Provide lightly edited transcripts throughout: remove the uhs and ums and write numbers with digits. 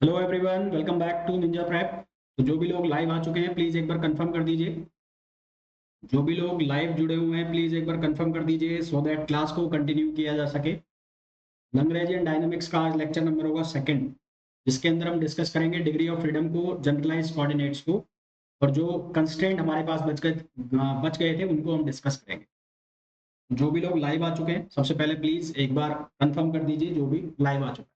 Hello everyone, welcome back to Ninja Prep. तो जो भी लोग लाइव आ चुके हैं प्लीज एक बार कंफर्म कर दीजिए। जो भी लोग लाइव जुड़े हुए हैं प्लीज एक बार कंफर्म कर दीजिए सो दैट क्लास को कंटिन्यू किया जा सके। लैंग्वेज एंड डायनामिक्स का आज लेक्चर नंबर होगा सेकंड, जिसके अंदर हम डिस्कस करेंगे डिग्री ऑफ फ्रीडम को, जनरलाइज कोऑर्डिनेट्स को, और जो कंस्ट्रेंट हमारे पास बच गए थे उनको हम डिस्कस करेंगे। जो भी लोग लाइव आ चुके हैं सबसे पहले प्लीज एक बार कंफर्म कर दीजिए जो भी लाइव आ चुके हैं।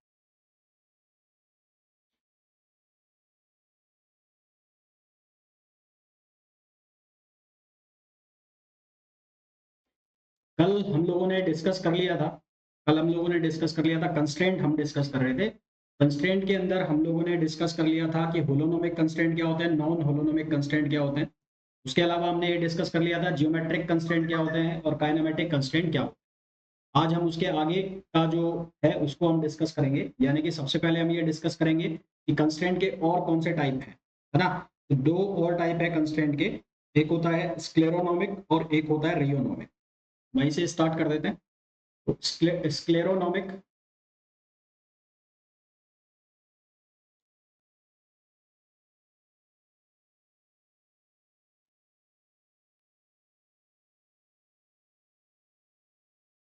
कल हम लोगों ने डिस्कस कर लिया था कंस्ट्रेंट हम डिस्कस कर रहे थे। कंस्ट्रेंट के अंदर हम लोगों ने डिस्कस कर लिया था कि होलोनोमिक कंस्ट्रेंट क्या होते हैं, नॉन होलोनोमिक कंस्ट्रेंट क्या होते हैं। उसके अलावा हमने ये डिस्कस कर लिया था जियोमेट्रिक कंस्ट्रेंट क्या होते हैं और काइनेमेटिक कंस्ट्रेंट क्या होते हैं। आज हम उसके आगे का जो है उसको हम डिस्कस करेंगे, यानी कि सबसे पहले हम ये डिस्कस करेंगे कि कंस्ट्रेंट के और कौन से टाइप है ना। तो दो और टाइप है कंस्ट्रेंट के, एक होता है स्क्लेरोनोमिक और एक होता है रियोनोमिक। वहीं से स्टार्ट कर देते हैं। तो स्क्लेरोनोमिक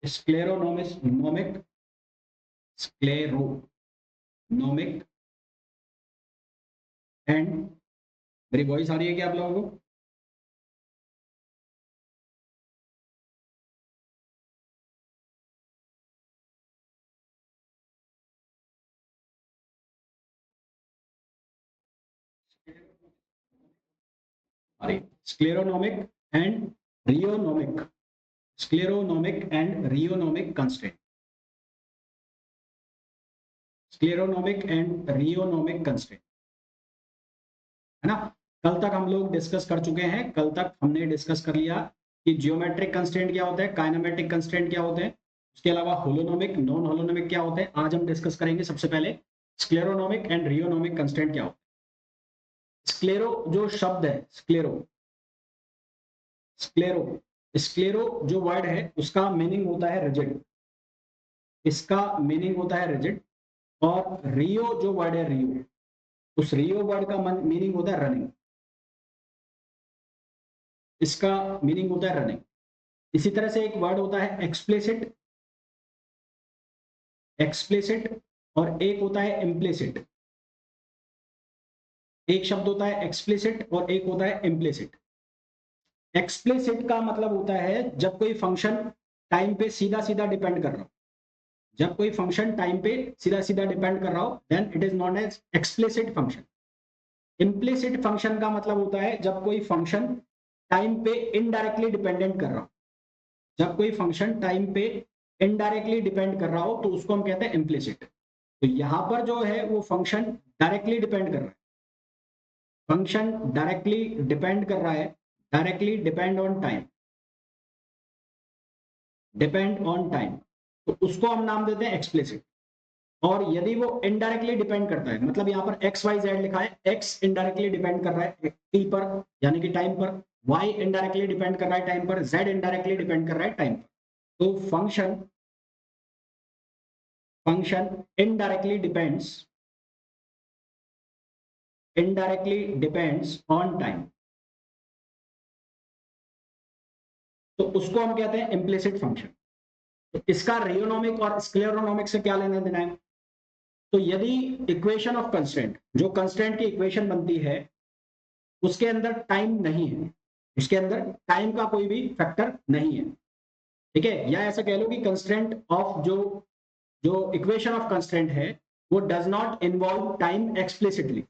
स्क्लेरोनोमिक स्क्लेरोनोमिक एंड, मेरी वॉइस आ रही है क्या आप लोगों को? अरे, scleronomic and rheonomic, scleronomic and rheonomic constraint, scleronomic and rheonomic constraint, है ना। कल तक हम लोग डिस्कस कर चुके हैं, कल तक हमने डिस्कस कर लिया कि जियोमेट्रिक कंस्ट्रेंट क्या होता है, काइनेमेटिक कंस्ट्रेंट क्या होते हैं, उसके अलावा होलोनोमिक नॉन होलोनोमिक क्या होते हैं। आज हम डिस्कस करेंगे सबसे पहले स्क्लेरोनोमिक एंड रियोनोमिक कंस्ट्रेंट क्या होते हैं। स्क्लेरो जो शब्द है, स्क्लेरो स्क्लेरो स्क्लेरो जो वर्ड है उसका मीनिंग होता है रिजिड, इसका मीनिंग होता है रिजिड। और रियो जो वर्ड है, रियो, उस रियो वर्ड का मीनिंग होता है रनिंग, इसका मीनिंग होता है रनिंग। इसी तरह से एक वर्ड होता है एक्सप्लिसिट, एक्सप्लिसिट, और एक होता है इम्प्लिसिट। एक शब्द होता है एक्सप्लिसिट और एक होता है इम्प्लिसिट। एक्सप्लिसिट का मतलब होता है जब कोई फंक्शन टाइम पे सीधा सीधा डिपेंड कर रहा हो, जब कोई फंक्शन टाइम पे सीधा सीधा डिपेंड कर रहा हो then it is non as explicit function. Implicit function का मतलब होता है जब कोई फंक्शन टाइम पे इनडायरेक्टली डिपेंडेंट कर रहा हो, जब कोई फंक्शन टाइम पे इनडायरेक्टली डिपेंड कर रहा हो तो उसको हम कहते हैं इम्प्लिसिट। तो यहां पर जो है वो फंक्शन डायरेक्टली डिपेंड कर रहा है, फंक्शन डायरेक्टली डिपेंड कर रहा है, directly depend on time, depend on time, तो उसको हम नाम देते हैं एक्सप्लिसिट। और यदि वो इनडायरेक्टली डिपेंड करता है, मतलब यहाँ पर एक्स वाई जेड लिखा है, एक्स इनडायरेक्टली डिपेंड कर रहा है टी पर यानी कि टाइम पर, वाई इनडायरेक्टली डिपेंड कर रहा है टाइम पर, जेड इनडायरेक्टली डिपेंड कर रहा है टाइम पर, तो function function indirectly depends on time, तो उसको हम कहते हैं इम्प्लिसिट फंक्शन। तो इसका रियोनोमिक और स्क्लेरोनोमिक से क्या लेना देना है? तो यदि इक्वेशन ऑफ कंस्ट्रेंट, जो कंस्ट्रेंट की इक्वेशन बनती है उसके अंदर टाइम नहीं है, उसके अंदर टाइम का कोई भी फैक्टर नहीं है, ठीक है, या ऐसा कह लो कि कंस्ट्रेंट ऑफ जो जो इक्वेशन ऑफ कंस्ट्रेंट है वो does not involve time explicitly,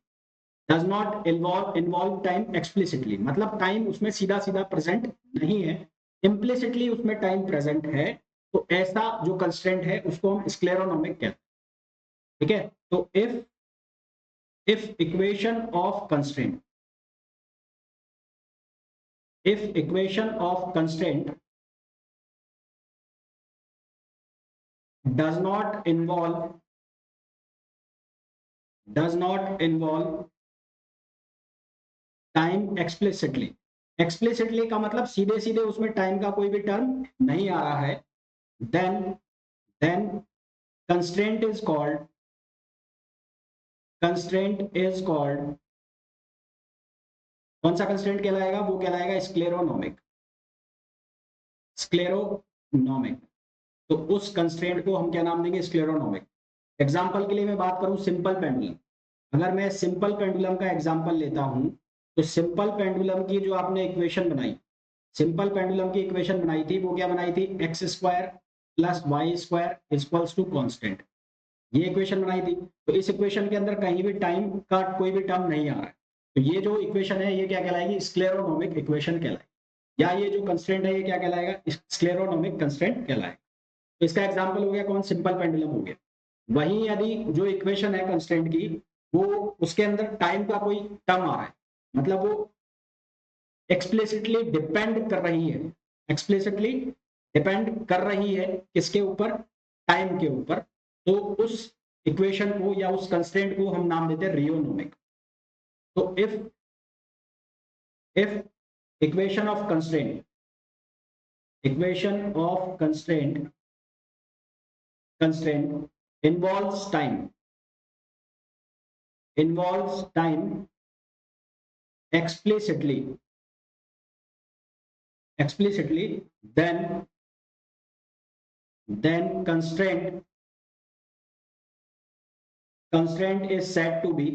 does not involve time explicitly, मतलब टाइम उसमें सीधा सीधा प्रेजेंट नहीं है, इम्प्लिसिटली उसमें टाइम प्रेजेंट है। तो ऐसा जो कंस्ट्रेंट है उसको हम स्क्लेरोनोमिक कहते हैं, ठीक है। तो if equation of constraint, if equation of constraint does not involve time explicitly, explicitly का मतलब सीधे सीधे उसमें टाइम का कोई भी टर्म नहीं आ रहा है, then then constraint is called constraint is called, कौन सा कंस्ट्रेंट कहलाएगा? वो कहलाएगा स्क्लेरोनोमिक, स्क्लेरोनोमिक। तो उस कंस्ट्रेंट को हम क्या नाम देंगे? स्क्लेरोनोमिक। एग्जाम्पल के लिए मैं बात करूं सिंपल पेंडुलम, अगर मैं सिंपल पेंडुलम का एग्जाम्पल लेता हूं, तो सिंपल पेंडुलम की जो आपने इक्वेशन बनाई, सिंपल पेंडुलम की इक्वेशन बनाई थी, वो क्या बनाई थी? X square plus y square equals to constant, ये इक्वेशन बनाई थी। तो इस इक्वेशन के अंदर कहीं भी टाइम का कोई भी टर्म नहीं आ रहा है, तो ये जो इक्वेशन है ये क्या कहलाएगी? स्क्लेरोनोमिक इक्वेशन कहलाएगी, या ये जो कंस्ट्रेंट है ये क्या कहलाएगा? स्क्लेरोनोमिक कंस्ट्रेंट कहलाएगा। तो इसका एग्जाम्पल हो गया कौन? सिंपल पेंडुलम हो गया। वहीं यदि जो इक्वेशन है कंस्ट्रेंट की, वो उसके अंदर टाइम का कोई टर्म आ रहा है, मतलब वो एक्सप्लिसिटली डिपेंड कर रही है, एक्सप्लिसिटली डिपेंड कर रही है किसके ऊपर? टाइम के ऊपर। तो उस इक्वेशन को या उस कंस्ट्रेंट को हम नाम देते हैं रियोनोमिक। तो if equation of constraint, equation of constraint involves time explicitly, then constraint is said to be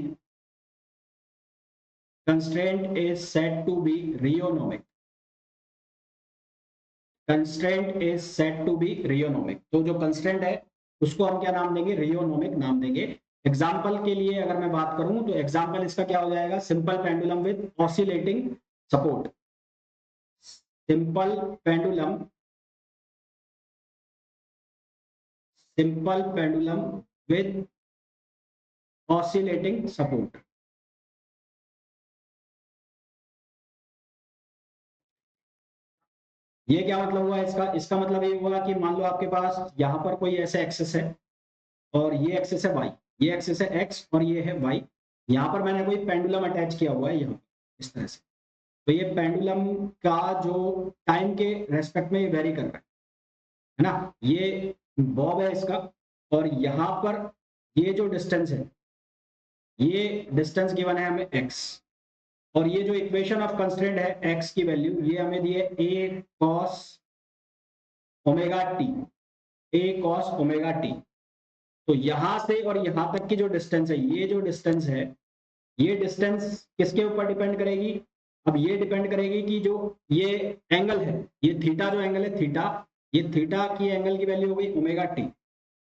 reonomic, constraint is said to be rheonomic. तो जो कंस्ट्रेंट है उसको हम क्या नाम देंगे? रियोनोमिक नाम देंगे। एग्जाम्पल के लिए अगर मैं बात करूं तो एग्जाम्पल इसका क्या हो जाएगा? Simple pendulum with oscillating support, simple pendulum with oscillating support. ये क्या मतलब हुआ इसका? इसका मतलब ये हुआ कि मान लो आपके पास यहां पर कोई ऐसे एक्सेस है, और ये एक्सेस है वाई, ये एक्सेस है एक्स और ये है वाई। यहाँ पर मैंने कोई पेंडुलम अटैच किया हुआ है यहाँ इस तरह से। तो ये पेंडुलम का जो टाइम के रेस्पेक्ट में ये वेरी कर रहा है ना, ये बॉब है इसका, और यहाँ पर ये जो डिस्टेंस है, ये डिस्टेंस गिवन है हमें एक्स, और ये जो इक्वेशन ऑफ कंस्ट्रेंट है एक्स की वैल्यू ये हमें दी है ए कॉस ओमेगा टी, ए कॉस ओमेगा टी। तो यहां से और यहां तक की जो डिस्टेंस है, ये जो डिस्टेंस है, ये डिस्टेंस किसके ऊपर डिपेंड करेगी? अब ये डिपेंड करेगी कि जो ये एंगल है, ये थीटा जो एंगल है थीटा, ये थीटा की एंगल की वैल्यू हो गई ओमेगा टी।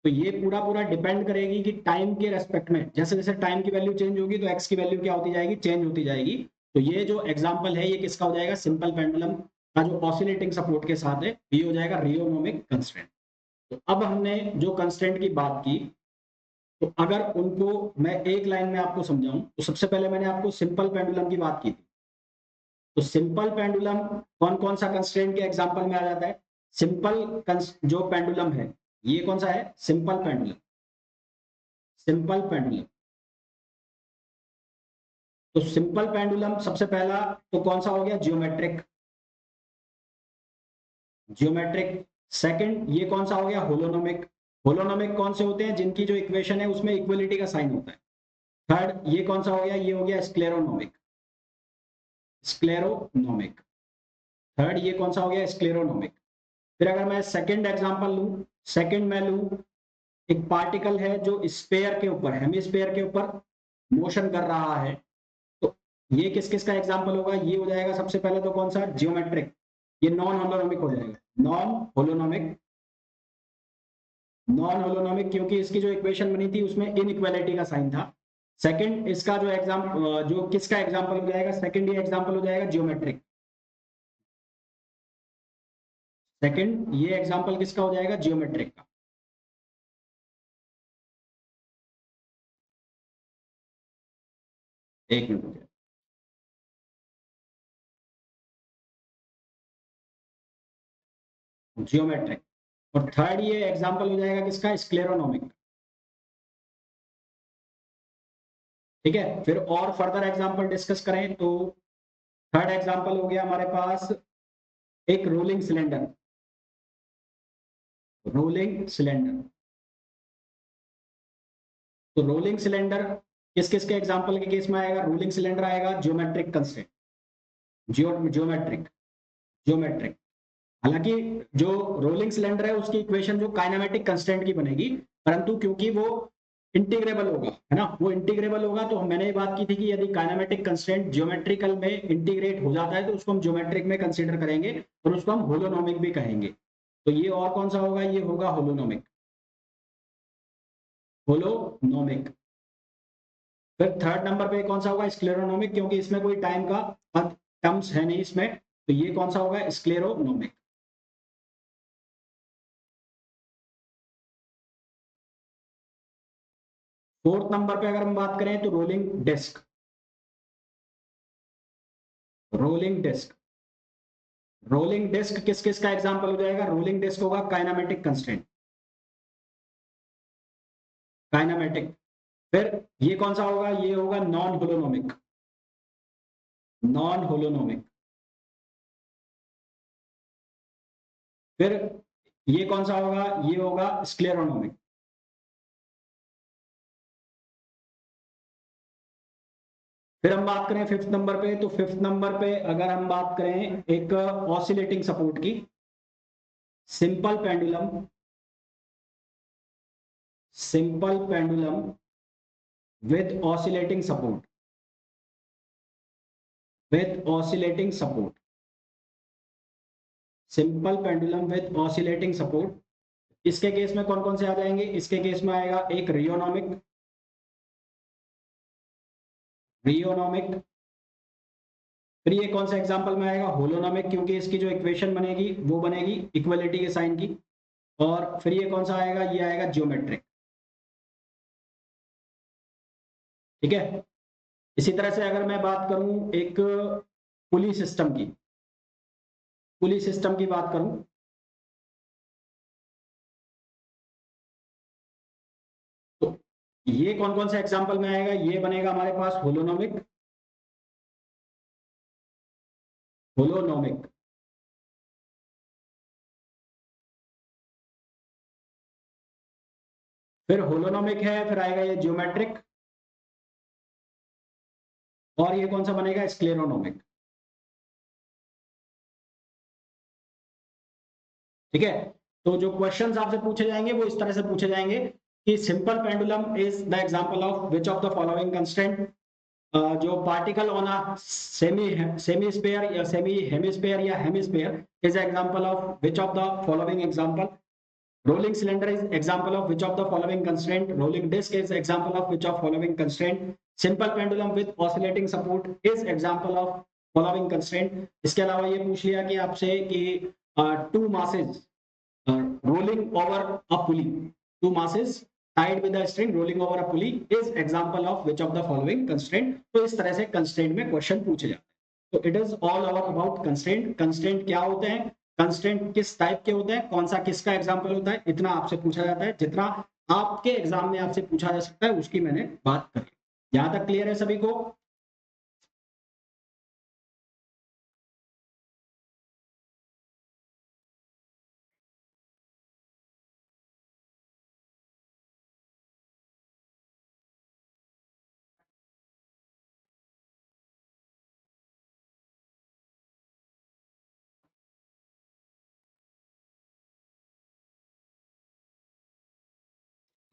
तो ये पूरा पूरा डिपेंड करेगी कि टाइम के रेस्पेक्ट में जैसे जैसे टाइम की वैल्यू चेंज होगी तो एक्स की वैल्यू क्या होती जाएगी? चेंज होती जाएगी। तो ये जो एग्जाम्पल है ये किसका हो जाएगा? सिंपल पेंडुलम का जो ऑसिलेटिंग सपोर्ट के साथ है, ये हो जाएगा रियोनोमिक कंस्ट्रेंट। तो अब हमने जो कंस्ट्रेंट की बात की, तो अगर उनको मैं एक लाइन में आपको समझाऊं, तो सबसे पहले मैंने आपको सिंपल पेंडुलम की बात की थी। तो सिंपल पेंडुलम कौन कौन सा कंस्ट्रेंट के एग्जांपल में आ जाता है? सिंपल जो पेंडुलम है ये कौन सा है? Simple pendulum, simple pendulum. तो सिंपल पेंडुलम सबसे पहला तो कौन सा हो गया? Geometric, geometric. सेकंड ये कौन सा हो गया? होलोनोमिक। होलोनोमिक कौन से होते हैं? जिनकी जो इक्वेशन है उसमें इक्वलिटी का साइन होता है। थर्ड ये कौन सा हो गया? ये हो गया स्क्लेरोनोमिक, स्क्लेरोनोमिक। थर्ड ये कौन सा हो गया? स्क्लेरोनोमिक। फिर अगर मैं सेकंड एग्जांपल लूं, सेकंड में लूं एक पार्टिकल है जो स्फीयर के ऊपर, हेमिस्फीयर के ऊपर मोशन कर रहा है, तो ये किस किस का एग्जांपल होगा? ये हो जाएगा सबसे पहले तो कौन सा? जियोमेट्रिक, ये नॉन होलोनोमिक हो जाएगा, नॉन होलोनोमिक। नॉन होलोनोमिक क्योंकि इसकी जो इक्वेशन बनी थी उसमें इनइक्वालिटी का साइन था। सेकंड इसका जो जो किसका एग्जांपल हो जाएगा? सेकंड ये एग्जांपल हो जाएगा जियोमेट्रिक। सेकंड ये एग्जांपल किसका हो जाएगा? जियोमेट्रिक का। एक मिनट हो जाएगा। जियोमेट्रिक। और थर्ड ये एग्जांपल हो जाएगा किसका? स्क्लेरोनोमिक। ठीक है, फिर और फर्दर एग्जांपल डिस्कस करें तो थर्ड एग्जांपल हो गया हमारे पास एक रोलिंग सिलेंडर, रोलिंग सिलेंडर। तो रोलिंग सिलेंडर किस किस के एग्जाम्पल के केस में आएगा? रोलिंग सिलेंडर आएगा, ज्योमेट्रिक कंस्ट्रेंट, ज्योमेट्रिक ज्योमेट्रिक। हालांकि जो रोलिंग सिलेंडर है उसकी इक्वेशन जो काइनेमेटिक कंस्टेंट की बनेगी, परंतु क्योंकि वो इंटीग्रेबल होगा, है ना, वो इंटीग्रेबल होगा, तो मैंने ये बात की थी कि यदि काइनेमेटिक कंस्टेंट ज्योमेट्रिकल में इंटीग्रेट हो जाता है तो उसको हम ज्योमेट्रिक में कंसीडर करेंगे और उसको हम होलोनोमिक भी कहेंगे। तो ये और कौन सा होगा? ये होगा होलोनोमिक, होलोनोमिक। फिर थर्ड नंबर पे कौन सा होगा? स्क्लेरोनोमिक, क्योंकि इसमें कोई टाइम का टर्म्स है नहीं इसमें, तो ये कौन सा होगा? स्क्लेरोनोमिक। फोर्थ नंबर पे अगर हम बात करें तो rolling disc, rolling disc. Rolling disc किस किस का एग्जांपल हो जाएगा? रोलिंग डिस्क होगा काइनेमेटिक कंस्ट्रेंट, काइनेमेटिक। फिर ये कौन सा होगा? ये होगा नॉन होलोनोमिक, नॉन होलोनोमिक। फिर ये कौन सा होगा? ये होगा स्क्लेरोनोमिक। फिर हम बात करें फिफ्थ नंबर पे, तो फिफ्थ नंबर पे अगर हम बात करें एक ऑसिलेटिंग सपोर्ट की, simple pendulum, simple pendulum with oscillating support, with oscillating support, simple pendulum with oscillating support. इसके केस में कौन कौन से आ जाएंगे? इसके केस में आएगा एक रियोनोमिक, रियोनोमिक। फिर ये कौन सा एग्जांपल में आएगा? होलोनोमिक, क्योंकि इसकी जो इक्वेशन बनेगी वो बनेगी इक्वलिटी के साइन की। और फिर ये कौन सा आएगा? ये आएगा ज्योमेट्रिक। ठीक है। इसी तरह से अगर मैं बात करूं एक पुली सिस्टम की, पुली सिस्टम की बात करूं, तो ये कौन कौन सा एग्जांपल में आएगा? ये बनेगा हमारे पास होलोनोमिक, होलोनोमिक। फिर होलोनोमिक है, फिर आएगा ये ज्योमेट्रिक, और ये कौन सा बनेगा? स्क्लेरोनोमिक। ठीक है। तो जो क्वेश्चंस आपसे पूछे जाएंगे वो इस तरह से पूछे जाएंगे कि simple pendulum is the example of which of the following constant, जो particle on a semi semi sphere या सेमी हेमिस्फेयर या hemisphere is example of which of the following example, rolling cylinder is example of which of the following constraint, rolling disc is example of which of following constraint, simple pendulum with oscillating support is example of following constraint। इसके अलावा ये पूछ लिया कि आपसे कि two masses rolling over a pulley, two masses tied with a string rolling over a pulley is example of which of the following constraint। तो इस तरह से constraint में क्वेश्चन पूछे जाते हैं। तो it is all over about constraint. Constraint क्या होते हैं, कंस्ट्रेंट किस टाइप के होते हैं, कौन सा किसका एग्जाम्पल होता है, इतना आपसे पूछा जाता है। जितना आपके एग्जाम में आपसे पूछा जा सकता है उसकी मैंने बात करी। यहां तक क्लियर है सभी को?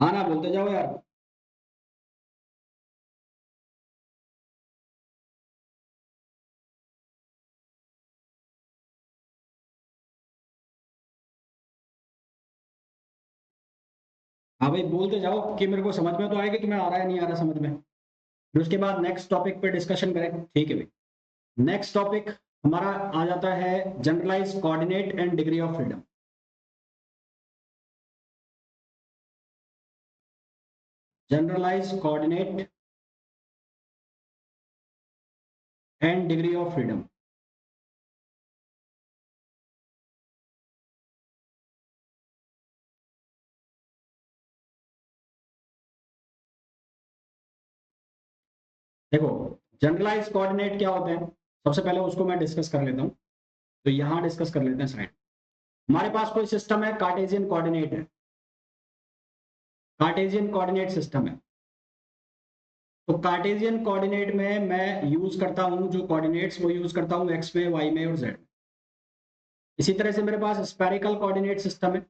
हाँ ना, बोलते जाओ यार। हाँ भाई, बोलते जाओ कि मेरे को समझ में तो आए कि तुम्हें आ रहा है नहीं आ रहा समझ में। फिर उसके बाद नेक्स्ट टॉपिक पे डिस्कशन करें, ठीक है भाई। नेक्स्ट टॉपिक हमारा आ जाता है generalise coordinate and degree of freedom. Generalise coordinate and degree of freedom. देखो, जनरलाइज कोऑर्डिनेट क्या होते हैं, सबसे पहले उसको मैं डिस्कस कर लेता हूं। तो यहां डिस्कस कर लेते हैं साइड। हमारे पास कोई सिस्टम है, कार्टेशियन कोऑर्डिनेट है, कार्टेशियन कोऑर्डिनेट सिस्टम है। तो कार्टेशियन कोऑर्डिनेट में मैं यूज करता हूं जो कोऑर्डिनेट्स वो यूज करता हूं एक्स में, वाई में और जेड में। इसी तरह से मेरे पास स्फेरिकल कोऑर्डिनेट सिस्टम है।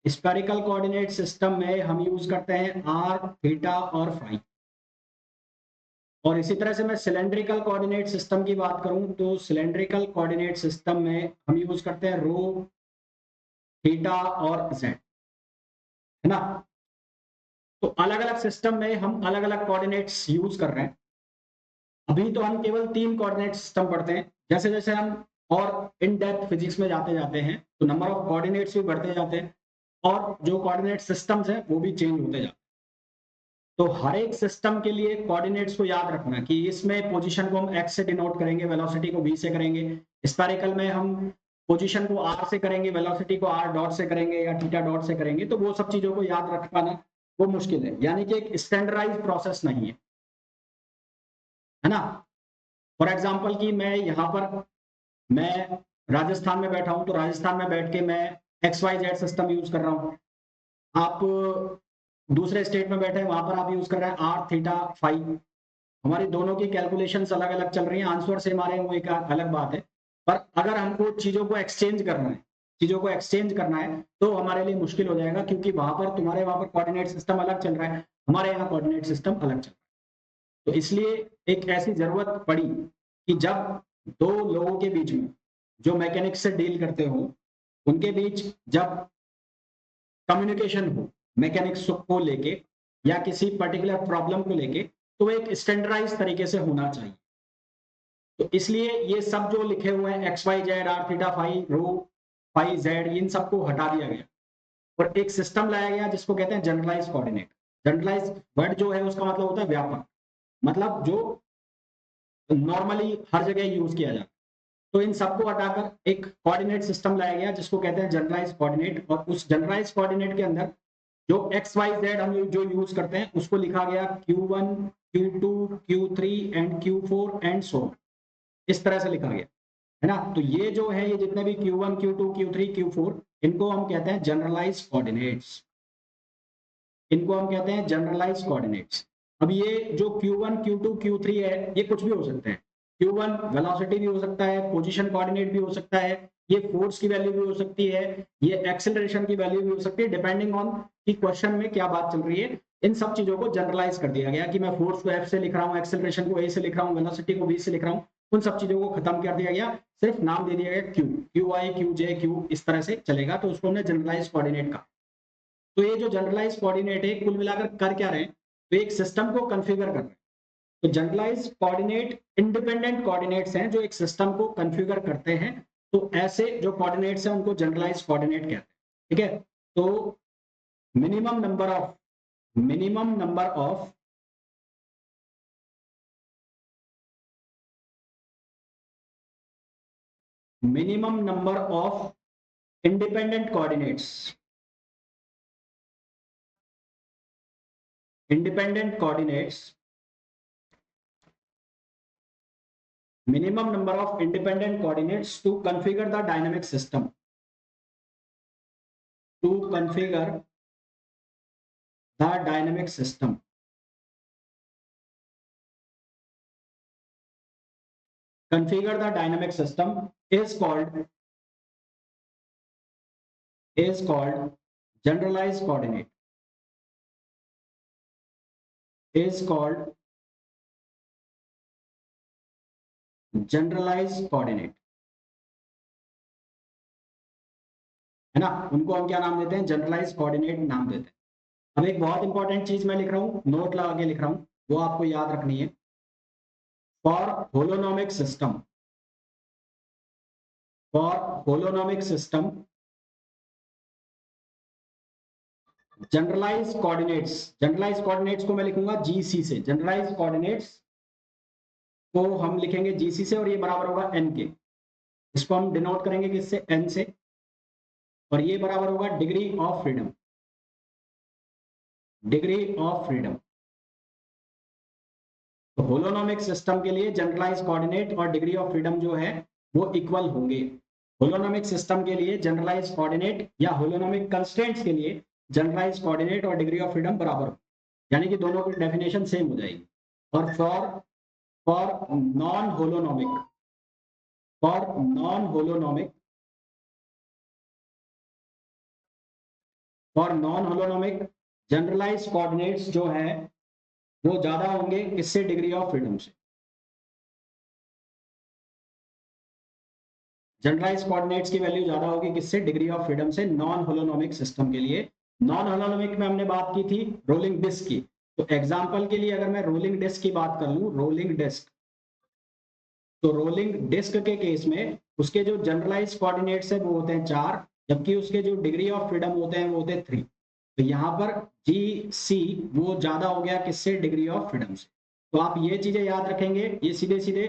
स्फेरिकल कोऑर्डिनेट सिस्टम में हम यूज करते हैं आर, थीटा और फाई। और इसी तरह से मैं सिलेंड्रिकल कोऑर्डिनेट सिस्टम की बात करूं तो सिलेंड्रिकल कोऑर्डिनेट सिस्टम में हम यूज करते हैं रो, थीटा और जेड, है ना। तो अलग अलग सिस्टम में हम अलग अलग कोऑर्डिनेट्स यूज कर रहे हैं। अभी तो हम केवल 3 कोऑर्डिनेट सिस्टम पढ़ते हैं। जैसे जैसे हम और इन डेप्थ फिजिक्स में जाते जाते हैं तो नंबर ऑफ कोऑर्डिनेट्स भी बढ़ते जाते हैं और जो कोऑर्डिनेट सिस्टम्स हैं वो भी चेंज होते जाते हैं। तो हर एक सिस्टम के लिए कोऑर्डिनेट्स को याद रखना कि इसमें पोजीशन को हम एक्स से डिनोट करेंगे, वेलोसिटी को वी से करेंगे। स्फेरिकल में हम पोजीशन को आर से करेंगे, वेलोसिटी को आर डॉट से करेंगे या थीटा डॉट से करेंगे। तो वो सब चीजों को याद रख पाना वो मुश्किल है, यानी कि एक स्टैंडर्डाइज प्रोसेस नहीं है ना। फॉर एग्जाम्पल कि मैं यहाँ पर मैं राजस्थान में बैठा हूं तो राजस्थान में बैठ के मैं x y z system use कर रहा हूं। आप दूसरे स्टेट में बैठे हैं वहां पर आप यूज कर रहे हैं आर, थीटा, फाई। हमारी दोनों की कैलकुलेशंस अलग अलग चल रही हैं, आंसर सेम आ रहे हैं, वो एक अलग बात है। पर अगर हमको चीजों को एक्सचेंज करना है, तो हमारे लिए मुश्किल हो जाएगा, क्योंकि वहां पर तुम्हारे वहां पर कोऑर्डिनेट सिस्टम अलग चल रहा है, हमारे यहाँ कोऑर्डिनेट सिस्टम अलग चल रहा है। तो इसलिए एक ऐसी जरूरत पड़ी कि जब दो लोगों के बीच में जो मैकेनिक्स से डील करते हो उनके बीच जब कम्युनिकेशन हो मैकेनिक्स को लेके या किसी पर्टिकुलर प्रॉब्लम को लेके, तो एक स्टैंडर्डाइज तरीके से होना चाहिए। तो इसलिए ये सब जो लिखे हुए हैं x y z, r, theta, phi, rho, phi, z, इन सबको हटा दिया गया और एक सिस्टम लाया गया जिसको कहते हैं जनरलाइज कोऑर्डिनेट। जनरलाइज वर्ड जो है उसका मतलब होता है व्यापक, मतलब जो नॉर्मली हर जगह यूज किया जाता है। तो इन सबको हटाकर एक कोऑर्डिनेट सिस्टम लाया गया जिसको कहते हैं जनरलाइज कोऑर्डिनेट। और उस जनरलाइज कोऑर्डिनेट के अंदर जो एक्स वाई जेड हम जो यूज करते हैं उसको लिखा गया Q1, Q2, Q3 and Q4 and so on. इस तरह से लिखा गया, है ना। तो ये जो है ये जितने भी Q1, Q2, Q3, Q4, इनको हम कहते हैं जनरलाइज कोऑर्डिनेट्स। इनको हम कहते हैं जनरलाइज कोऑर्डिनेट्स। अब ये जो Q1, Q2, Q3 है ये कुछ भी हो सकते हैं। Q1 वेलोसिटी भी हो सकता है, पोजीशन कोऑर्डिनेट भी हो सकता है, ये फोर्स की वैल्यू भी हो सकती है, ये एक्सेलरेशन की वैल्यू भी हो सकती है, डिपेंडिंग ऑन कि क्वेश्चन में क्या बात चल रही है। इन सब चीजों को जनरलाइज कर दिया गया कि मैं फोर्स को F से लिख रहा हूँ, एक्सेलरेशन को A से लिख रहा हूँ, वेलोसिटी को V से लिख रहा हूँ। उन सब चीजों को खत्म कर दिया गया, सिर्फ नाम दे दिया गया Q, QI, QJ, Q, इस तरह से चलेगा। तो उसको हमने जनरलाइज कोऑर्डिनेट कहा। तो ये जो जनरलाइज कोऑर्डिनेट है कुल मिलाकर कर क्या रहे हैं, तो एक सिस्टम को कॉन्फ़िगर कर रहे हैं। तो जनरलाइज कोऑर्डिनेट इंडिपेंडेंट कोऑर्डिनेट्स हैं जो एक सिस्टम को कॉन्फ़िगर करते हैं। तो ऐसे जो कोऑर्डिनेट्स हैं उनको जनरलाइज कोऑर्डिनेट कहते हैं। ठीक है। तो minimum number of minimum number of minimum number of independent coordinates independent coordinates minimum number of independent coordinates to configure the dynamic system, to configure the dynamic system configure the dynamic system is called generalized coordinate, is called generalized coordinate, है ना। उनको हम क्या नाम देते हैं, generalise coordinate नाम देते हैं। अब एक बहुत इंपॉर्टेंट चीज मैं लिख रहा हूं, नोट लगा के लिख रहा हूं, वो आपको याद रखनी है। For holonomic system, for holonomic system generalize coordinates को मैं लिखूंगा जीसी से। जनरलाइज कोऑर्डिनेट्स को हम लिखेंगे जीसी से और ये बराबर होगा एन के। इसको हम डिनोट करेंगे किससे, एन से। और ये बराबर होगा degree of freedom, degree of freedom. तो होलोनोमिक सिस्टम के लिए जनरलाइज कोऑर्डिनेट और डिग्री ऑफ फ्रीडम जो है वो इक्वल होंगे। होलोनोमिक सिस्टम के लिए जनरलाइज कोऑर्डिनेट या होलोनोमिक कंस्ट्रेंट्स के लिए जनरलाइज कोऑर्डिनेट और डिग्री ऑफ फ्रीडम बराबर होंगे। यानी कि दोनों की डेफिनेशन सेम हो जाएगी। और for non holonomic, for non holonomic, for non holonomic generalize coordinates जो है वो ज्यादा होंगे किससे, डिग्री ऑफ फ्रीडम से। जनरलाइज कोऑर्डिनेट्स की वैल्यू ज्यादा होगी किससे, डिग्री ऑफ फ्रीडम से, नॉन होलोनोमिक सिस्टम के लिए। नॉन होलोनोमिक में हमने बात की थी रोलिंग डिस्क की। तो एग्जांपल के लिए अगर मैं रोलिंग डिस्क की बात कर लूं, रोलिंग डिस्क, तो रोलिंग डिस्क के केस में उसके जो जनरलाइज कोऑर्डिनेट्स है वो होते हैं 4, जबकि उसके जो डिग्री ऑफ फ्रीडम होते हैं वो होते हैं 3। तो यहाँ पर जी सी वो ज्यादा हो गया किससे, डिग्री ऑफ फ्रीडम से। तो आप ये चीजें याद रखेंगे, ये सीधे सीधे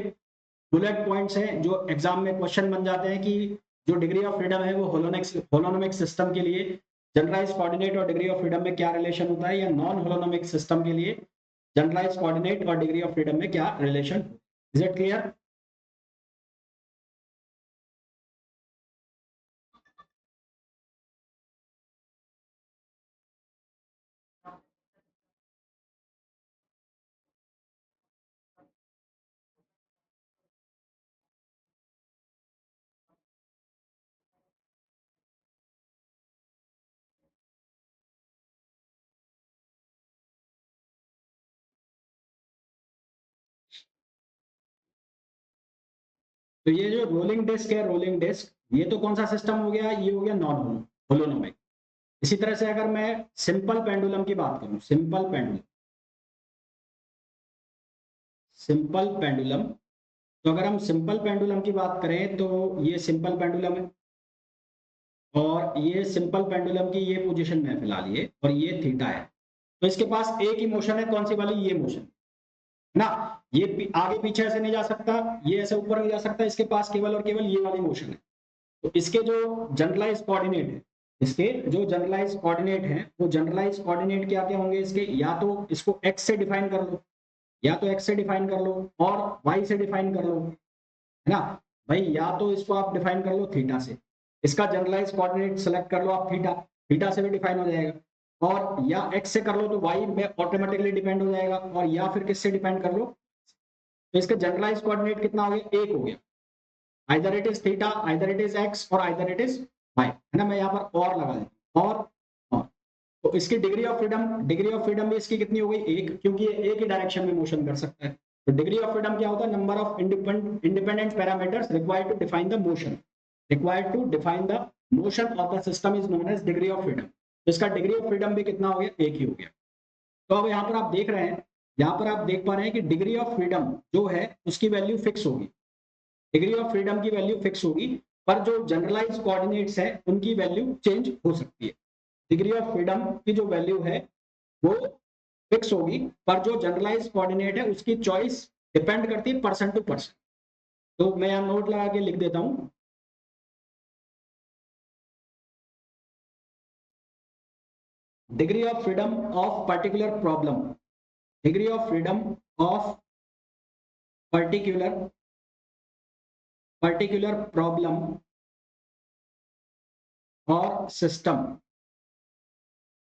बुलेट पॉइंट्स हैं जो एग्जाम में क्वेश्चन बन जाते हैं कि जो डिग्री ऑफ फ्रीडम है वो होलोनोमिक सिस्टम के लिए जनरलाइज कोऑर्डिनेट और डिग्री ऑफ फ्रीडम में क्या रिलेशन होता है, या नॉन होलोनोमिक सिस्टम के लिए जनरलाइज कोऑर्डिनेट और डिग्री ऑफ फ्रीडम में क्या रिलेशन। Is it clear? तो ये जो रोलिंग डिस्क है, रोलिंग डिस्क, ये तो कौन सा सिस्टम हो गया, ये हो गया नॉन होलोनोमिक। इसी तरह से अगर मैं सिंपल पेंडुलम की बात करूं, सिंपल पेंडुलम, सिंपल पेंडुलम, तो अगर हम सिंपल पेंडुलम की बात करें तो ये सिंपल पेंडुलम है, और ये सिंपल पेंडुलम की ये पोजीशन में है फिलहाल ये, और ये थीटा है। तो इसके पास एक ही मोशन है, कौन सी वाली, ये मोशन ना। ये आगे पीछे ऐसे नहीं जा सकता, ये ऐसे ऊपर नहीं जा सकता, इसके पास केवल और केवल ये वाली मोशन है। तो इसके जो जनरलाइज कोऑर्डिनेट है, इसके जो जनरलाइज कोऑर्डिनेट है, वो जनरलाइज कोऑर्डिनेट क्या क्या होंगे इसके, या तो इसको एक्स से डिफाइन कर लो, या तो एक्स से डिफाइन कर लो और वाई से डिफाइन कर लो, है ना भाई। या तो इसको आप डिफाइन कर लो थीटा से, इसका जनरलाइज कोऑर्डिनेट सेलेक्ट कर लो आप थीटा, थीटा से भी डिफाइन हो जाएगा। और या एक्स से कर लो तो वाई में ऑटोमेटिकली डिपेंड हो जाएगा, और या फिर किससे डिपेंड कर लो। तो इसका जनरलाइज कोऑर्डिनेट कितना हो गया, एक हो गया। Either it is theta, either it is x, और आइदर इट इज वाई, है ना। मैं यहाँ पर और लगा देता हूँ, और तो इसकी degree of freedom, degree of freedom भी इसकी कितनी हो गई, एक, क्योंकि ये एक ही डायरेक्शन में मोशन कर सकता है। तो डिग्री ऑफ फ्रीडम क्या होता है, number of independent parameters required to define the motion, required to define the motion of the system is known as degree of freedom. तो इसका डिग्री ऑफ फ्रीडम भी कितना हो गया, एक ही हो गया। तो अब यहाँ पर आप देख रहे हैं, यहाँ पर आप देख पा रहे हैं कि डिग्री ऑफ फ्रीडम जो है उसकी वैल्यू फिक्स होगी, डिग्री ऑफ फ्रीडम की वैल्यू फिक्स होगी, पर जो जनरलाइज कोऑर्डिनेट्स है उनकी वैल्यू चेंज हो सकती है। डिग्री ऑफ फ्रीडम की जो वैल्यू है वो फिक्स होगी, पर जो जनरलाइज कोऑर्डिनेट है उसकी चॉइस डिपेंड करती है पर्सन टू पर्सन। तो मैं यहाँ नोट लगा के लिख देता हूं, degree of freedom of particular problem, degree of freedom of particular particular problem और सिस्टम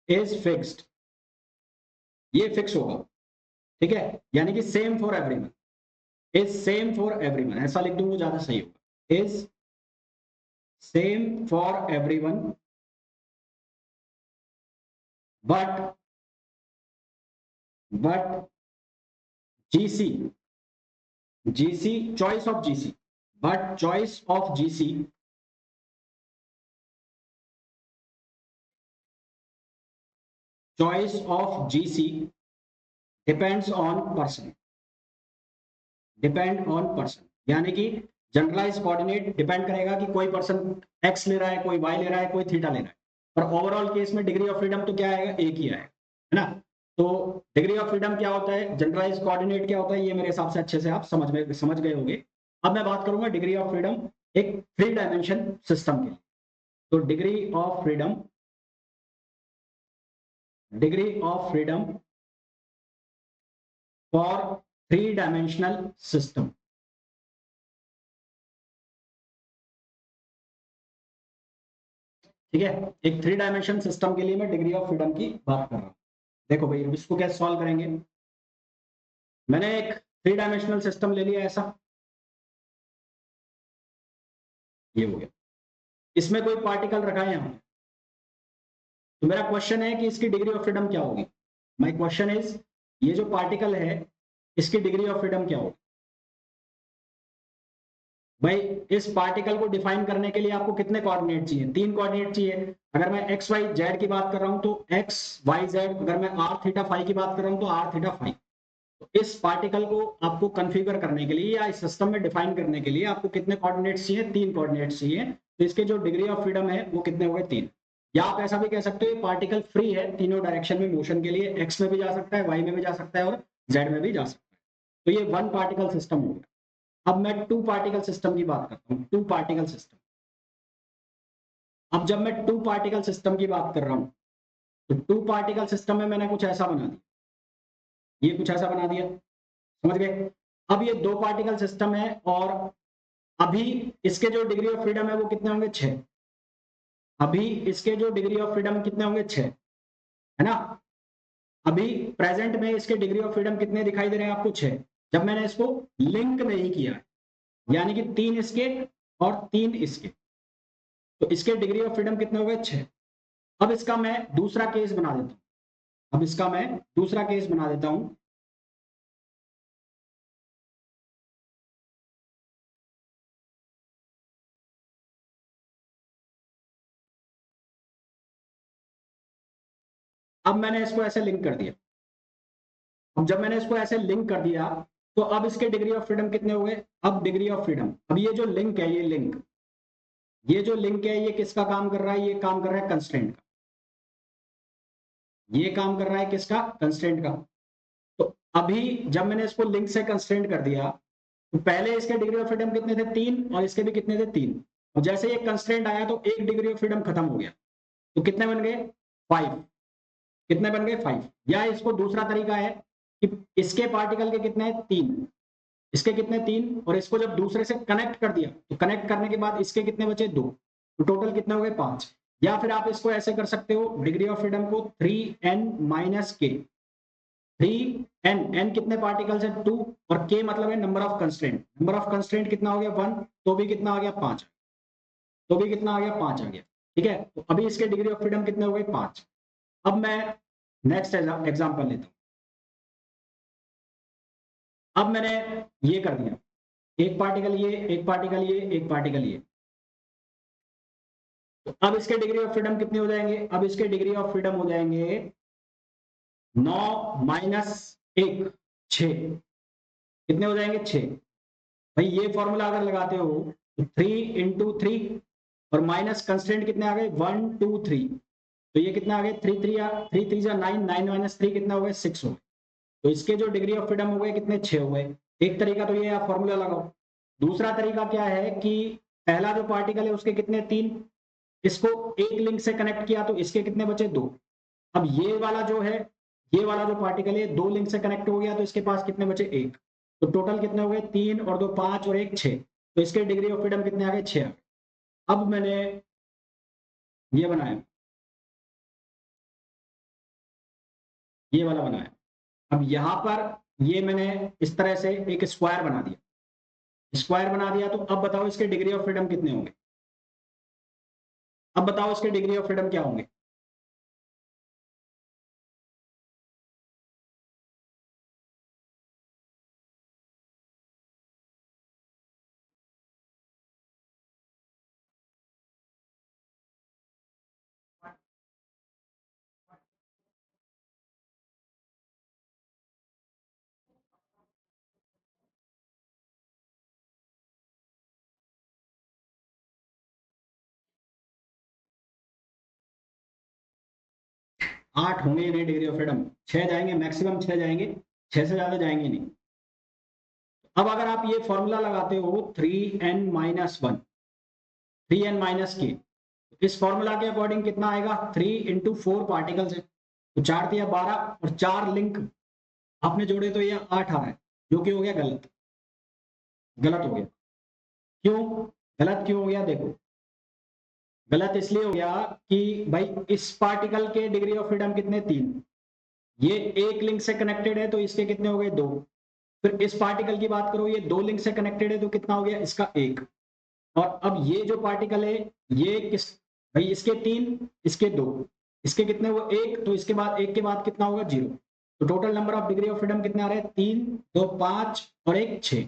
इज फिक्स्ड, ये फिक्स होगा, ठीक है। यानी कि same for everyone, is same for everyone, ऐसा लिख दूं वो ज्यादा सही होगा, is same for everyone, but but GC, GC choice of GC, but choice of GC, choice of GC depends on person, depend on person. यानी कि generalise coordinate depend करेगा कि कोई पर्सन एक्स ले रहा है, कोई वाई ले रहा है, कोई थीटा ले रहा है, पर ओवरऑल केस में डिग्री ऑफ फ्रीडम तो क्या आएगा, एक ही आएगा, है ना। तो डिग्री ऑफ फ्रीडम क्या होता है, जनरलाइज कोऑर्डिनेट क्या होता है, ये मेरे हिसाब से अच्छे से आप समझ गए होंगे। अब मैं बात करूंगा डिग्री ऑफ फ्रीडम एक 3 डायमेंशन सिस्टम के लिए। तो degree of freedom, degree of freedom for 3 dimensional system, ठीक है। एक 3 डायमेंशन सिस्टम के लिए मैं डिग्री ऑफ फ्रीडम की बात कर रहा हूं। देखो भाई इसको कैसे सॉल्व करेंगे। मैंने एक 3 डायमेंशनल सिस्टम ले लिया ऐसा, ये हो गया, इसमें कोई पार्टिकल रखा है यहाँ, तो मेरा क्वेश्चन है कि इसकी डिग्री ऑफ फ्रीडम क्या होगी। माय क्वेश्चन इज, ये जो पार्टिकल है इसकी डिग्री ऑफ फ्रीडम क्या होगी। भाई इस पार्टिकल को डिफाइन करने के लिए आपको कितने कोऑर्डिनेट चाहिए, 3 कोऑर्डिनेट चाहिए। अगर मैं एक्स वाई जेड की बात कर रहा हूं तो एक्स वाई जेड, अगर मैं आर थीटा फाई की बात कर रहा हूं तो आर थीटा फाई। तो इस पार्टिकल को आपको कॉन्फ़िगर करने के लिए या इस सिस्टम में डिफाइन करने के लिए आपको कितने कोऑर्डिनेट्स चाहिए, 3 कोऑर्डिनेट्स चाहिए। तो इसके जो डिग्री ऑफ फ्रीडम है वो कितने हो गए, 3। या आप ऐसा भी कह सकते हो पार्टिकल फ्री है तीनों डायरेक्शन में मोशन के लिए, एक्स में भी जा सकता है, वाई में भी जा सकता है और जेड में भी जा सकता है। तो ये 1 पार्टिकल सिस्टम हो गया। अब मैं 2 पार्टिकल सिस्टम की बात करता हूँ, 2 पार्टिकल सिस्टम। अब जब मैं 2 पार्टिकल सिस्टम की बात कर रहा हूं तो 2 पार्टिकल सिस्टम में मैंने कुछ ऐसा बना दिया, ये कुछ ऐसा बना दिया, समझ गए। अब ये 2 पार्टिकल सिस्टम है और अभी इसके जो डिग्री ऑफ फ्रीडम है वो कितने होंगे, 6। अभी इसके जो डिग्री ऑफ फ्रीडम कितने होंगे, 6, है ना। अभी प्रेजेंट में इसके डिग्री ऑफ फ्रीडम कितने दिखाई दे रहे हैं आपको, 6। जब मैंने इसको लिंक नहीं किया है, यानी कि 3 इसके और 3 इसके, तो इसके डिग्री ऑफ फ्रीडम कितने हो गए, 6। अब इसका मैं दूसरा केस बना देता हूं, अब इसका मैं दूसरा केस बना देता हूं। अब मैंने इसको ऐसे लिंक कर दिया। अब जब मैंने इसको ऐसे लिंक कर दिया तो अब इसके डिग्री ऑफ फ्रीडम कितने हो गए, अब डिग्री ऑफ फ्रीडम, अब ये जो लिंक है, ये जो लिंक है ये किसका काम कर रहा है, ये काम कर रहा है कंस्ट्रेंट का। ये काम कर रहा है किसका, कंस्ट्रेंट का। तो अभी जब मैंने इसको लिंक से कंस्ट्रेंट कर दिया तो पहले इसके डिग्री ऑफ फ्रीडम कितने थे, 3, और इसके भी कितने थे, 3। और जैसे ये कंस्ट्रेंट आया तो एक डिग्री ऑफ फ्रीडम खत्म हो गया, तो कितने बन गए, 5। कितने बन गए, 5। या इसको दूसरा तरीका है कि इसके पार्टिकल के कितने, 3, इसके कितने, 3, और इसको जब दूसरे से कनेक्ट कर दिया तो कनेक्ट करने के बाद इसके कितने बचे, 2। तो टोटल कितने हो गए, 5। या फिर आप इसको ऐसे कर सकते हो, डिग्री ऑफ फ्रीडम को 3n माइनस के, 3n, n कितने पार्टिकल्स है, 2, और k मतलब है number of constraint, number of constraint कितना हो गया, 1, तो भी कितना आ गया, 5, तो भी कितना आ गया, 5 आ गया। ठीक है, तो अभी इसके डिग्री ऑफ फ्रीडम कितने हो गए, 5। अब मैं नेक्स्ट एग्जांपल लेता हूं। अब मैंने ये कर दिया, एक पार्टिकल ये, एक पार्टिकल ये, एक पार्टिकल ये। तो अब इसके डिग्री ऑफ फ्रीडम कितने हो जाएंगे, अब इसके डिग्री ऑफ फ्रीडम हो जाएंगे 9 माइनस 1, 6। कितने हो जाएंगे, 6। भाई ये फॉर्मूला अगर लगाते हो तो 3 × 3 और माइनस कंस्टेंट कितने आ गए, 1 2 3, तो ये कितना आ गए, 3 3 जा 9, 9 माइनस 3 कितना हो गए, 6 हो गए। तो इसके जो डिग्री ऑफ फ्रीडम हो गए कितने, 6 हो गए। एक तरीका तो ये आप फॉर्मूला लगाओ। दूसरा तरीका क्या है कि पहला जो पार्टिकल है उसके कितने, 3, इसको एक लिंक से कनेक्ट किया तो इसके कितने बचे, 2। अब ये वाला जो है, ये वाला जो पार्टिकल है 2 लिंक से कनेक्ट हो गया तो इसके पास कितने बचे, 1। तो टोटल कितने हो गए, 3 और 2 5 और 1 6। तो इसके डिग्री ऑफ फ्रीडम कितने आ गए, 6। अब मैंने ये बनाया, ये वाला बनाया। अब यहां पर ये मैंने इस तरह से एक स्क्वायर बना दिया, स्क्वायर बना दिया। तो अब बताओ इसके डिग्री ऑफ फ्रीडम कितने होंगे, अब बताओ इसके डिग्री ऑफ फ्रीडम क्या होंगे। 8 होंगे ही नहीं डिग्री ऑफ फ्रीडम, 6 जाएंगे मैक्सिमम, 6 जाएंगे, 6 से ज्यादा जाएंगे नहीं। अब अगर आप ये फॉर्मूला लगाते हो 3n-1, 3n-k, इस फॉर्मूला के अकॉर्डिंग कितना आएगा, 3 × 4 पार्टिकल्स है तो 4 दिया 12, और 4 लिंक आपने जोड़े तो ये 8 आ रहा है, जो कि हो गया गलत, गलत हो गया। क्यों गलत, क्यों हो गया, देखो गलत इसलिए हो गया कि भाई इस पार्टिकल के डिग्री ऑफ फ्रीडम कितने, 3, ये एक लिंक से कनेक्टेड है तो इसके कितने हो गए 2। फिर इस पार्टिकल की बात करो, ये 2 लिंक से कनेक्टेड है तो कितना हो गया इसका 1। और अब ये जो पार्टिकल है ये किस भाई, इसके 3 इसके 2, इसके कितने हुए 1, तो इसके बाद 1 के बाद कितना होगा 0। तो total number of degree of freedom कितने आ रहे हैं 3, 2 5 और 1 6।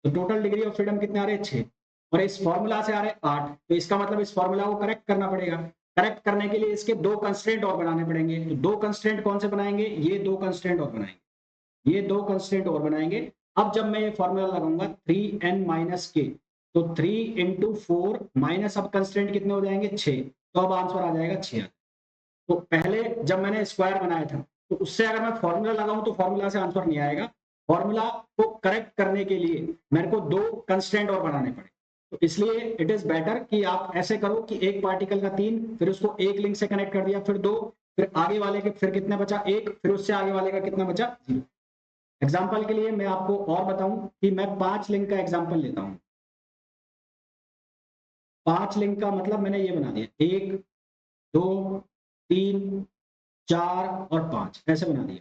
तो टोटल डिग्री ऑफ फ्रीडम कितने आ रहे हैं 6। और इस फॉर्मूला से आ रहे हैं 8। तो इसका मतलब इस फॉर्मूला को करेक्ट करना पड़ेगा। करेक्ट करने के लिए इसके 2 कंस्ट्रेंट और बनाने पड़ेंगे। तो 2 कंस्ट्रेंट कौन से बनाएंगे, ये 2 कंस्ट्रेंट और बनाएंगे, ये 2 कंस्ट्रेंट और बनाएंगे। अब जब मैं ये फॉर्मूला लगाऊंगा 3n माइनस के, तो 3 इंटू 4 माइनस, अब कंस्ट्रेंट कितने हो जाएंगे 6। तो अब आंसर आ जाएगा 6। तो पहले जब मैंने स्क्वायर बनाया था तो उससे अगर मैं फॉर्मूला लगाऊं तो फॉर्मूला से आंसर नहीं आएगा। फॉर्मूला को करेक्ट करने के लिए मेरे को 2 कंस्ट्रेंट और बनाने पड़े। तो इसलिए इट इज बेटर कि आप ऐसे करो कि एक पार्टिकल का 3, फिर उसको एक लिंक से कनेक्ट कर दिया, फिर 2, फिर आगे वाले के फिर कितने बचा 1, फिर उससे आगे वाले का कितना बचा 0। एग्जाम्पल के लिए मैं आपको और बताऊं कि मैं 5 लिंक का एग्जाम्पल लेता हूं। 5 लिंक का मतलब मैंने ये बना दिया 1 2 3 4 और 5, ऐसे बना दिया।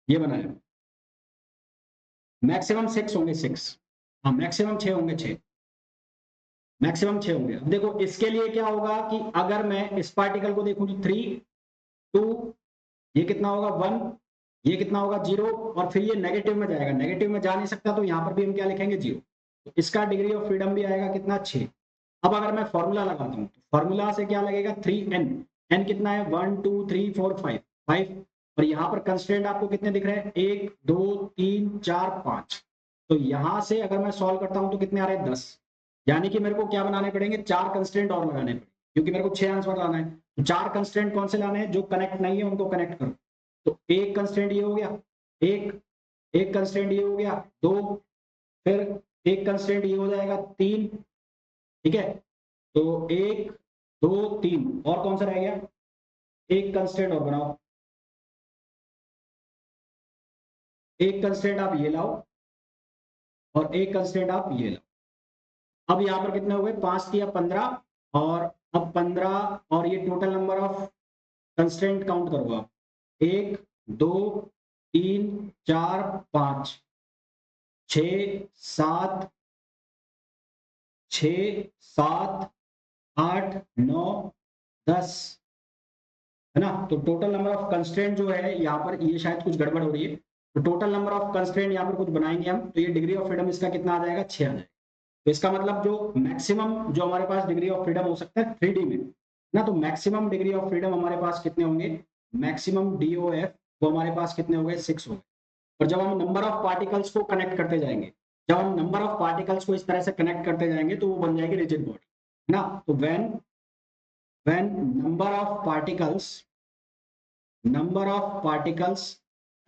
ये बनाया। मैक्सिमम 6 होंगे 6, हाँ मैक्सिमम 6 होंगे 6, मैक्सिमम 6 होंगे। अब देखो इसके लिए क्या होगा कि अगर मैं इस पार्टिकल को देखूं तो 3 2, ये कितना होगा 1, ये कितना होगा 0, और फिर ये नेगेटिव में जाएगा, नेगेटिव में जा नहीं सकता तो यहां पर भी हम क्या लिखेंगे 0। तो इसका डिग्री ऑफ फ्रीडम भी आएगा कितना 6। अब अगर मैं फॉर्मूला लगाता हूं तो फॉर्मूला से क्या लगेगा 3n, n कितना है 1 2 3 4 5 5, और यहाँ पर कंस्ट्रेंट आपको कितने दिख रहे हैं 1 2 3 4 5। तो यहां से अगर मैं सॉल्व करता हूं तो कितने आ रहे हैं 10। यानी कि मेरे को क्या बनाने पड़ेंगे 4 कंस्ट्रेंट और लगाने पड़ेंगे, क्योंकि मेरे को 6 आंसर लाना है। तो 4 कंस्ट्रेंट कौन से लाने हैं, जो कनेक्ट नहीं है उनको कनेक्ट करो। तो एक कंस्ट्रेंट ये हो गया, एक एक कंस्ट्रेंट ये हो गया 2, फिर एक कंस्ट्रेंट ये हो जाएगा 3, ठीक है। तो 1 2 3 और कौन सा रह गया, एक कंस्ट्रेंट और बनाओ, एक कंस्ट्रेंट आप ये लाओ और एक कंस्ट्रेंट आप ये लाओ। अब यहाँ पर कितने हो गए 5 या 15, और अब 15 और ये total number of constraint count करो आप, 1 2 3 4 5 6 7 6 7 8 9 10, है ना। तो टोटल नंबर ऑफ कंस्ट्रेंट जो है यहाँ पर, ये शायद कुछ गड़बड़ हो रही है। तो टोटल नंबर ऑफ कंस्ट्रेंट यहाँ पर कुछ बनाएंगे हम, तो ये डिग्री ऑफ फ्रीडम इसका कितना आ जाएगा 6 आ जाएगा। तो इसका मतलब जो मैक्सिमम जो हमारे पास डिग्री ऑफ फ्रीडम हो सकता है 3D में ना, तो मैक्सिमम डिग्री ऑफ फ्रीडम हमारे पास कितने होंगे, मैक्सिमम DOF वो हमारे पास कितने हो गए 6 हो गए। और जब हम नंबर ऑफ पार्टिकल्स को कनेक्ट करते जाएंगे, जब हम नंबर ऑफ पार्टिकल्स को इस तरह से कनेक्ट करते जाएंगे तो वो बन जाएगी रिजिड बॉडी ना। तो when number of particles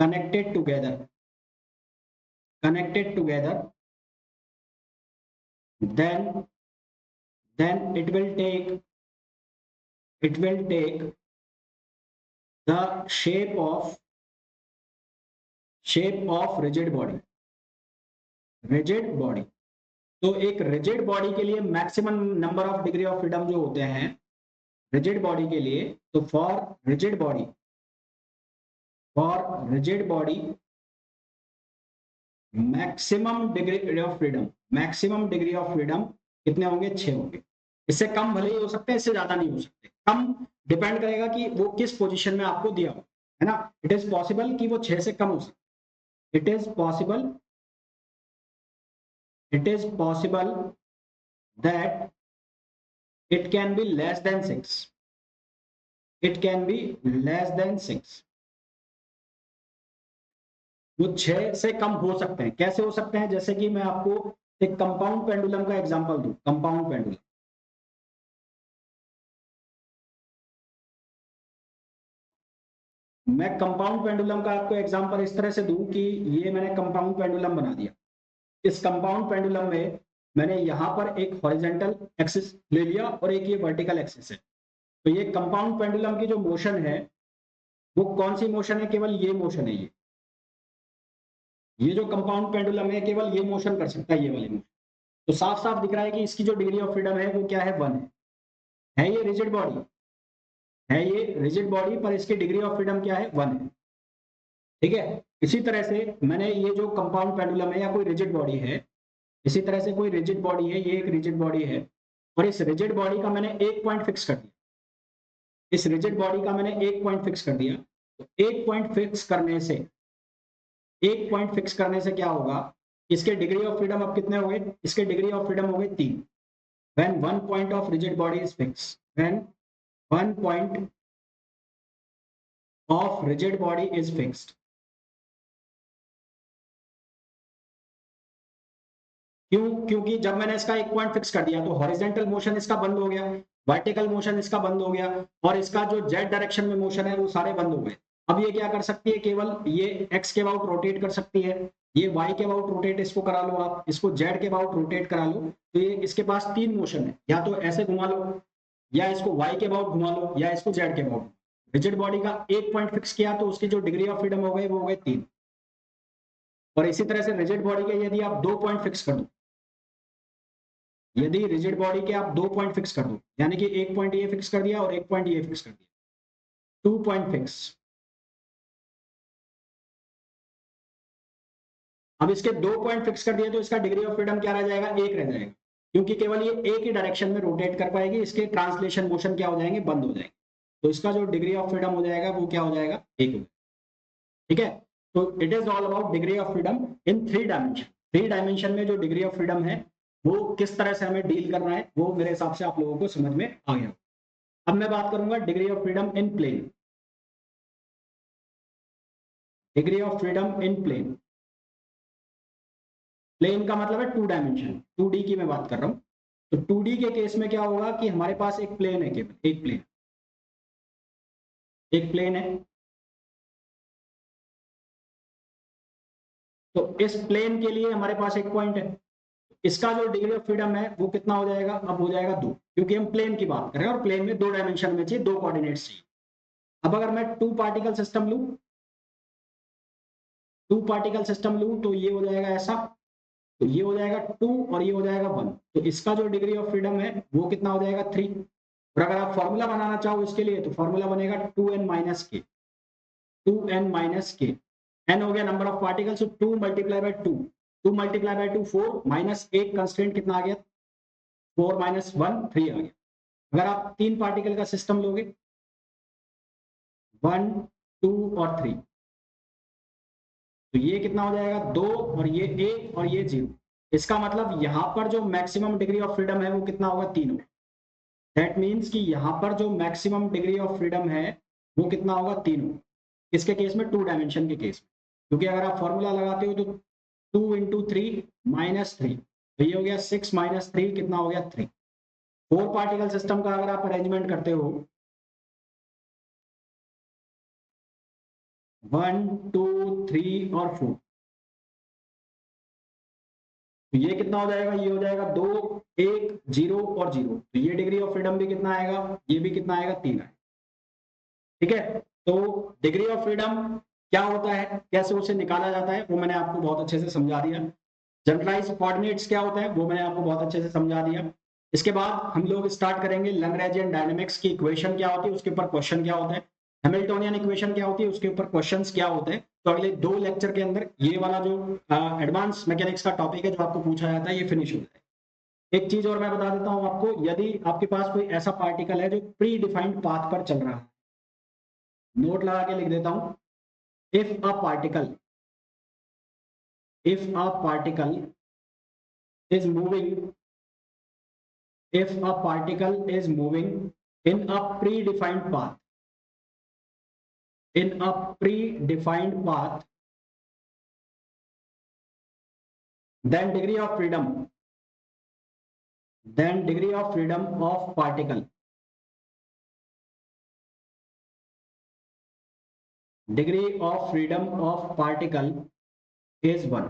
connected together, then it will take the shape of rigid body। तो एक रिजिड बॉडी के लिए maximum number of degree of freedom जो होते हैं रिजिड बॉडी के लिए, तो for rigid body maximum degree of freedom कितने होंगे 6 होंगे। इससे कम भले ही हो सकते हैं, इससे ज्यादा नहीं हो सकते। कम डिपेंड करेगा कि वो किस पोजीशन में आपको दिया हो, है ना। इट इज पॉसिबल कि वो 6 से कम हो सकते, it is possible that it can be less than 6, it can be less than 6। वो 6 से कम हो सकते हैं। कैसे हो सकते हैं, जैसे कि मैं आपको एक कंपाउंड पेंडुलम का एग्जांपल दूं। कंपाउंड पेंडुलम, मैं कंपाउंड पेंडुलम का आपको एग्जांपल इस तरह से दूं कि ये मैंने कंपाउंड पेंडुलम बना दिया। इस कंपाउंड पेंडुलम में मैंने यहां पर एक हॉरिजॉन्टल एक्सिस ले लिया और एक ये वर्टिकल एक्सिस है। तो ये कंपाउंड पेंडुलम की जो मोशन है वो कौन सी मोशन है, केवल ये मोशन है। ये जो कंपाउंड पेंडुलम है केवल ये मोशन कर सकता है, ये वाली मोशन। तो साफ साफ दिख रहा है कि इसकी जो डिग्री ऑफ फ्रीडम है वो क्या है 1 है है ये रिजिड बॉडी, है ये रिजिड बॉडी, पर इसकी डिग्री ऑफ फ्रीडम क्या है, 1 है। ठीक है, इसी तरह से मैंने ये जो कंपाउंड पेंडुलम है या कोई रिजिड बॉडी है, इसी तरह से कोई रिजिड बॉडी है, ये एक रिजिड बॉडी है, और इस रिजिड बॉडी का मैंने एक पॉइंट फिक्स कर दिया, इस रिजिड बॉडी का मैंने एक पॉइंट फिक्स कर दिया। तो एक पॉइंट फिक्स करने से, एक पॉइंट फिक्स करने से क्या होगा, इसके डिग्री ऑफ फ्रीडम अब कितने हो गए, इसके डिग्री ऑफ फ्रीडम हो गए 3। when one point of rigid body is fixed, when one point of rigid body is fixed, क्योंकि जब मैंने इसका एक पॉइंट फिक्स कर दिया तो हॉरिजॉन्टल मोशन इसका बंद हो गया, वर्टिकल मोशन इसका बंद हो गया, और इसका जो जेड डायरेक्शन में मोशन है वो सारे बंद हो गए। अब ये क्या कर सकती है, केवल ये एक्स के अबाउट रोटेट कर सकती है, ये वाई के अबाउट रोटेट इसको करा लो, आप इसको जेड के अबाउट रोटेट करा लो, तो ये इसके पास 3 मोशन है, या तो ऐसे घुमा लो, या इसको वाई के अबाउट घुमा लो, या इसको जेड के अबाउट। रिजिड बॉडी का एक पॉइंट फिक्स किया तो उसकी जो डिग्री ऑफ फ्रीडम हो गई वो हो गए 3। और इसी तरह से रिजिड बॉडी के यदि आप 2 पॉइंट फिक्स कर दो, यदि रिजिड बॉडी के आप 2 पॉइंट फिक्स कर दो, यानी कि एक पॉइंट ये फिक्स कर दिया और एक पॉइंट ये फिक्स कर दिया, 2 पॉइंट फिक्स। अब इसके 2 पॉइंट फिक्स कर दिए तो इसका डिग्री ऑफ फ्रीडम क्या रह जाएगा, 1 रह जाएगा, क्योंकि केवल ये एक ही डायरेक्शन में रोटेट कर पाएगी, इसके ट्रांसलेशन मोशन क्या हो जाएंगे, बंद हो जाएंगे, तो इसका जो डिग्री ऑफ फ्रीडम हो जाएगा वो क्या हो जाएगा, 1 हो जाएगा। ठीक है, तो it is all about degree of freedom in 3 dimension. 3 dimension में जो डिग्री ऑफ फ्रीडम है वो किस तरह से हमें डील करना है, वो मेरे हिसाब से आप लोगों को समझ में आ गया। अब मैं बात करूंगा degree of freedom in plane. Degree of freedom in plane, plane का मतलब है 2 डायमेंशन, 2D की मैं बात कर रहा हूं। तो 2D के केस में क्या होगा कि हमारे पास एक प्लेन है, केवल एक प्लेन, एक प्लेन है। तो इस प्लेन के लिए हमारे पास एक पॉइंट है, इसका जो डिग्री ऑफ फ्रीडम है वो कितना हो जाएगा, अब हो जाएगा 2, क्योंकि हम प्लेन की बात कर रहे हैं और प्लेन में 2 डायमेंशन में चाहिए, 2 कोऑर्डिनेट्स चाहिए। अब अगर मैं 2 पार्टिकल सिस्टम लूं, 2 पार्टिकल सिस्टम लूं तो ये हो जाएगा ऐसा, तो ये हो जाएगा 2 और ये हो जाएगा 1, तो इसका जो डिग्री ऑफ फ्रीडम है वो कितना हो जाएगा, 3। और अगर आप फॉर्मूला बनाना चाहो इसके लिए तो फॉर्मूला बनेगा 2n माइनस के, 2n माइनस के, n हो गया number of particles, 2 multiply by 2, 2 multiply by 2 4, minus एक कंस्टेंट कितना आ गया, 4 माइनस 1 3 आ गया। अगर आप 3 पार्टिकल का सिस्टम लोगे, 1 2 और 3, तो ये कितना हो जाएगा, 2 और ये 1 और ये 0। इसका मतलब यहां पर जो मैक्सिमम डिग्री ऑफ फ्रीडम है वो कितना होगा, 3 होगा। दैट मीन्स कि यहां पर जो मैक्सिमम डिग्री ऑफ फ्रीडम है वो कितना होगा, 3 होगा। इसके केस में 2 डायमेंशन के केस में, क्योंकि अगर आप फॉर्मूला लगाते हो तो 2 इंटू 3 माइनस 3, तो ये हो गया 6 माइनस 3 कितना हो गया, 3। 4 पार्टिकल सिस्टम का अगर आप अरेंजमेंट करते हो, 1 2 3 और 4, तो ये कितना हो जाएगा, ये हो जाएगा 2 1 0 और 0, तो ये डिग्री ऑफ फ्रीडम भी कितना आएगा, ये भी कितना आएगा, 3 आएगा। ठीक है, तो डिग्री ऑफ फ्रीडम क्या होता है, कैसे उसे निकाला जाता है, वो मैंने आपको बहुत अच्छे से समझा दिया। जनरलाइज कोऑर्डिनेट्स क्या होता है वो मैंने आपको बहुत अच्छे से समझा दिया। इसके बाद हम लोग स्टार्ट करेंगे लैग्रेंजियन डायनामिक्स की इक्वेशन क्या होती है, उसके ऊपर क्वेश्चन क्या होता है, हैमिल्टोनियन इक्वेशन क्या होती है, उसके ऊपर क्वेश्चंस क्या होते हैं। तो अगले 2 लेक्चर के अंदर ये वाला जो एडवांस मैकेनिक्स का टॉपिक है जो आपको पूछा जाता है ये फिनिश हो जाए। एक चीज और मैं बता देता हूं आपको, यदि आपके पास कोई ऐसा पार्टिकल है जो प्री डिफाइंड पाथ पर चल रहा है, नोट लगा के लिख देता हूं, if a particle, if a particle is moving, if a particle is moving in a predefined path, in a predefined path, then degree of freedom, then degree of freedom of particle, degree of freedom of particle is 1।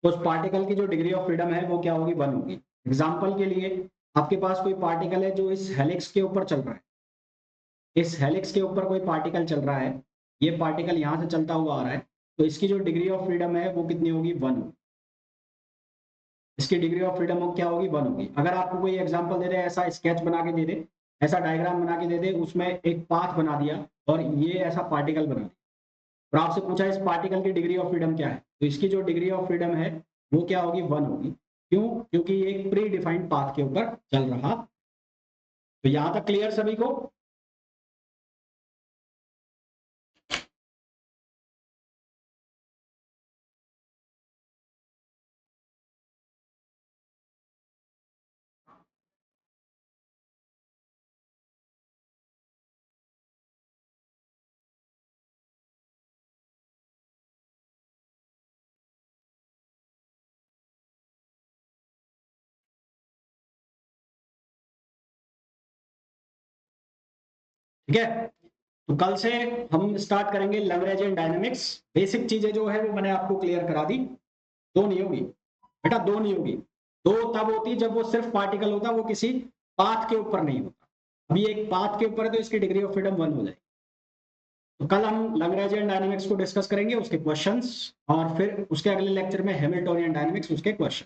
तो उस particle की जो degree of freedom है वो क्या होगी, 1 होगी। Example के लिए आपके पास कोई पार्टिकल है जो इस हेलिक्स के ऊपर चल रहा है, इस हेलिक्स के ऊपर कोई पार्टिकल चल रहा है, ये पार्टिकल यहां से चलता हुआ आ रहा है, तो इसकी जो डिग्री ऑफ फ्रीडम है वो कितनी होगी, 1 होगी। इसकी डिग्री ऑफ फ्रीडम क्या होगी, 1 होगी। अगर आपको कोई एग्जांपल दे दे, ऐसा स्केच बना के दे दे ऐसा डायग्राम बना के दे दे, उसमें एक पाथ बना दिया और ये ऐसा पार्टिकल बना दिया, और आपसे पूछा इस पार्टिकल की डिग्री ऑफ फ्रीडम क्या है, तो इसकी जो डिग्री ऑफ फ्रीडम है वो क्या होगी, 1 होगी। क्यों? क्योंकि ये एक प्री डिफाइंड पाथ के ऊपर चल रहा। तो यहां तक क्लियर सभी को? ठीक है, तो कल से हम स्टार्ट करेंगे लैग्रेंजियन डायनामिक्स। बेसिक चीजें जो है वो मैंने आपको क्लियर करा दी। दो नहीं होगी बेटा, दो नहीं होगी। दो तब होती जब वो सिर्फ पार्टिकल होता, वो किसी पाथ के ऊपर नहीं होता। अभी एक पाथ के ऊपर है तो इसकी डिग्री ऑफ फ्रीडम 1 हो जाएगी। तो कल हम लैग्रेंजियन डायनामिक्स को डिस्कस करेंगे, उसके क्वेश्चंस, और फिर उसके अगले लेक्चर में हैमिल्टोनियन डायनामिक्स, उसके क्वेश्चन।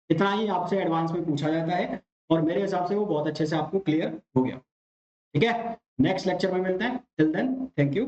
इतना ही आपसे एडवांस में पूछा जाता है और मेरे हिसाब से वो बहुत अच्छे से आपको क्लियर हो गया। ठीक है, नेक्स्ट लेक्चर में मिलते हैं। Till then, thank you.